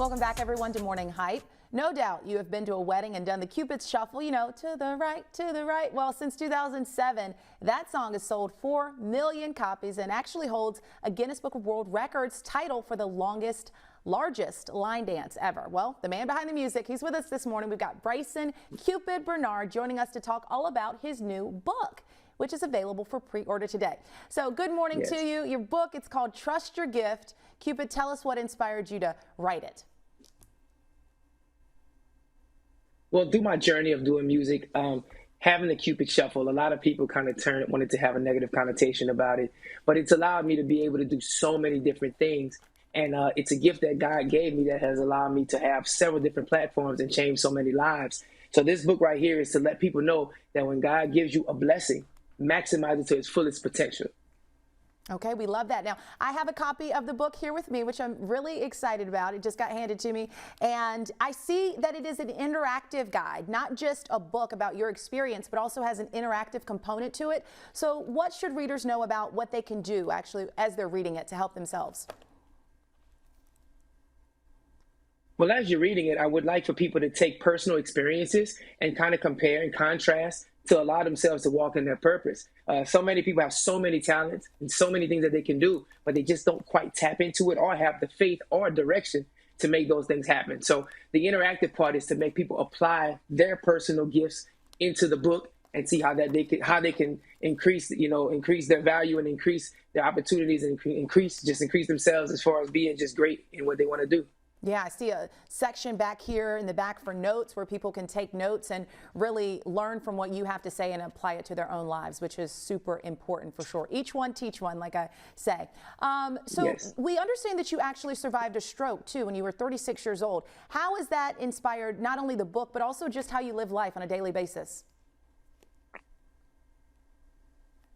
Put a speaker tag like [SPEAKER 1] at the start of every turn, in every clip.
[SPEAKER 1] Welcome back, everyone, to Morning Hype. No doubt you have been to a wedding and done the Cupid shuffle, you know, to the right, to the right. Well, since 2007, that song has sold 4 million copies and actually holds a Guinness Book of World Records title for the largest line dance ever. Well, the man behind the music, he's with us this morning. We've got Bryson Cupid Bernard joining us to talk all about his new book, which is available for pre-order today. So good morning to you. Your book, it's called Trust Your Gift. Cupid, tell us what inspired you to write it.
[SPEAKER 2] Well, through my journey of doing music, having the Cupid shuffle, a lot of people kind of wanted to have a negative connotation about it, but it's allowed me to be able to do so many different things. And it's a gift that God gave me that has allowed me to have several different platforms and change so many lives. So this book right here is to let people know that when God gives you a blessing, maximize it to its fullest potential.
[SPEAKER 1] Okay, we love that. Now, I have a copy of the book here with me, which I'm really excited about. It just got handed to me. And I see that it is an interactive guide, not just a book about your experience, but also has an interactive component to it. So what should readers know about what they can do actually as they're reading it to help themselves?
[SPEAKER 2] Well, as you're reading it, I would like for people to take personal experiences and kind of compare and contrast to allow themselves to walk in their purpose. So many people have so many talents and so many things that they can do, but they just don't quite tap into it or have the faith or direction to make those things happen. So the interactive part is to make people apply their personal gifts into the book and see how they can increase their value and increase their opportunities and increase themselves as far as being just great in what they want to do.
[SPEAKER 1] Yeah, I see a section back here in the back for notes where people can take notes and really learn from what you have to say and apply it to their own lives, which is super important for sure. Each one, teach one, like I say.
[SPEAKER 2] Yes.
[SPEAKER 1] We understand that you actually survived a stroke too when you were 36 years old. How has that inspired not only the book, but also just how you live life on a daily basis?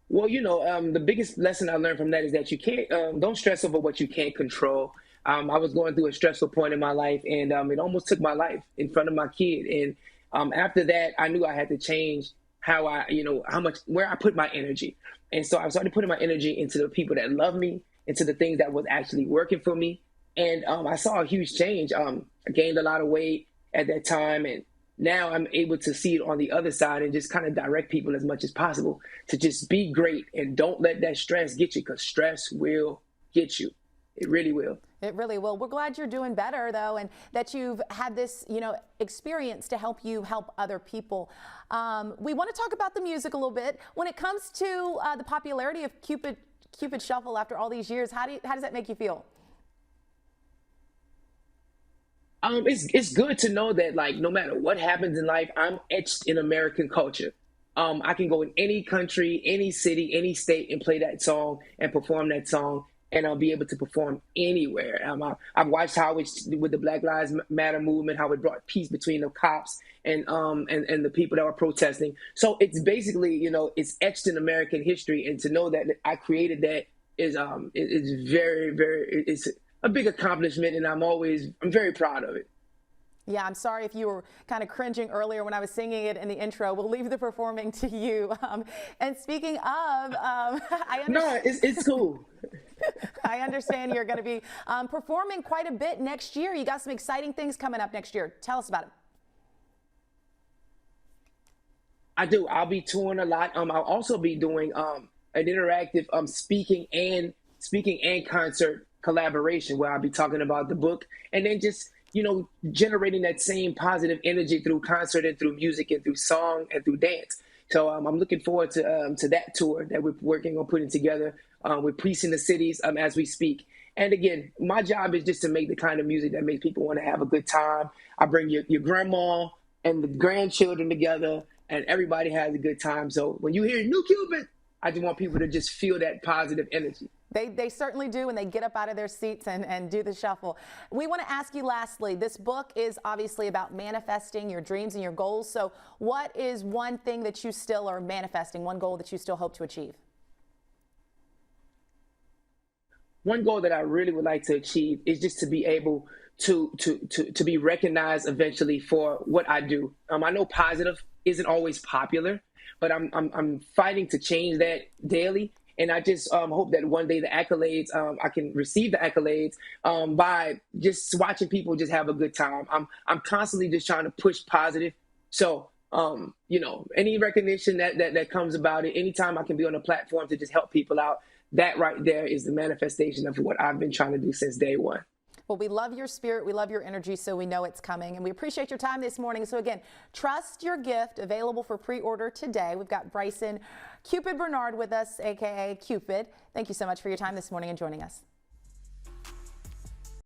[SPEAKER 2] Well, the biggest lesson I learned from that is that you don't stress over what you can't control. I was going through a stressful point in my life, and it almost took my life in front of my kid. And after that, I knew I had to change where I put my energy. And so I started putting my energy into the people that love me, into the things that was actually working for me. And I saw a huge change. I gained a lot of weight at that time, and now I'm able to see it on the other side and just kind of direct people as much as possible to just be great and don't let that stress get you, because stress will get you. It really will.
[SPEAKER 1] It really will. We're glad you're doing better, though, and that you've had this, experience to help you help other people. We want to talk about the music a little bit. When it comes to the popularity of Cupid Shuffle after all these years, how does that make you feel?
[SPEAKER 2] It's good to know that, like, no matter what happens in life, I'm etched in American culture. I can go in any country, any city, any state and play that song and perform that song, and I'll be able to perform anywhere. I've watched how it's with the Black Lives Matter movement, how it brought peace between the cops and the people that were protesting. So it's basically, it's etched in American history, and to know that I created that is very, very, it's a big accomplishment, and I'm very proud of it.
[SPEAKER 1] Yeah, I'm sorry if you were kind of cringing earlier when I was singing it in the intro. We'll leave the performing to you. And speaking of, I understand.
[SPEAKER 2] No, it's cool.
[SPEAKER 1] I understand you're going to be performing quite a bit next year. You got some exciting things coming up next year. Tell us about it.
[SPEAKER 2] I do. I'll be touring a lot. I'll also be doing an interactive speaking and concert collaboration where I'll be talking about the book, and then just generating that same positive energy through concert and through music and through song and through dance. So I'm looking forward to that tour that we're working on putting together. We're piecing the cities as we speak. And again, my job is just to make the kind of music that makes people want to have a good time. I bring your grandma and the grandchildren together, and everybody has a good time. So when you hear New Cupid, I just want people to just feel that positive energy.
[SPEAKER 1] They certainly do when they get up out of their seats and do the shuffle. We want to ask you lastly, this book is obviously about manifesting your dreams and your goals. So what is one thing that you still are manifesting, one goal that you still hope to achieve?
[SPEAKER 2] One goal that I really would like to achieve is just to be able to be recognized eventually for what I do. I know positive isn't always popular, but I'm fighting to change that daily. And I just hope that one day the accolades, I can receive the accolades by just watching people just have a good time. I'm constantly just trying to push positive. So, you know, any recognition that comes about it, anytime I can be on a platform to just help people out, that right there is the manifestation of what I've been trying to do since day one.
[SPEAKER 1] Well, we love your spirit. We love your energy, so we know it's coming. And we appreciate your time this morning. So again, trust your gift, available for pre-order today. We've got Bryson Cupid Bernard with us, a.k.a. Cupid. Thank you so much for your time this morning and joining us.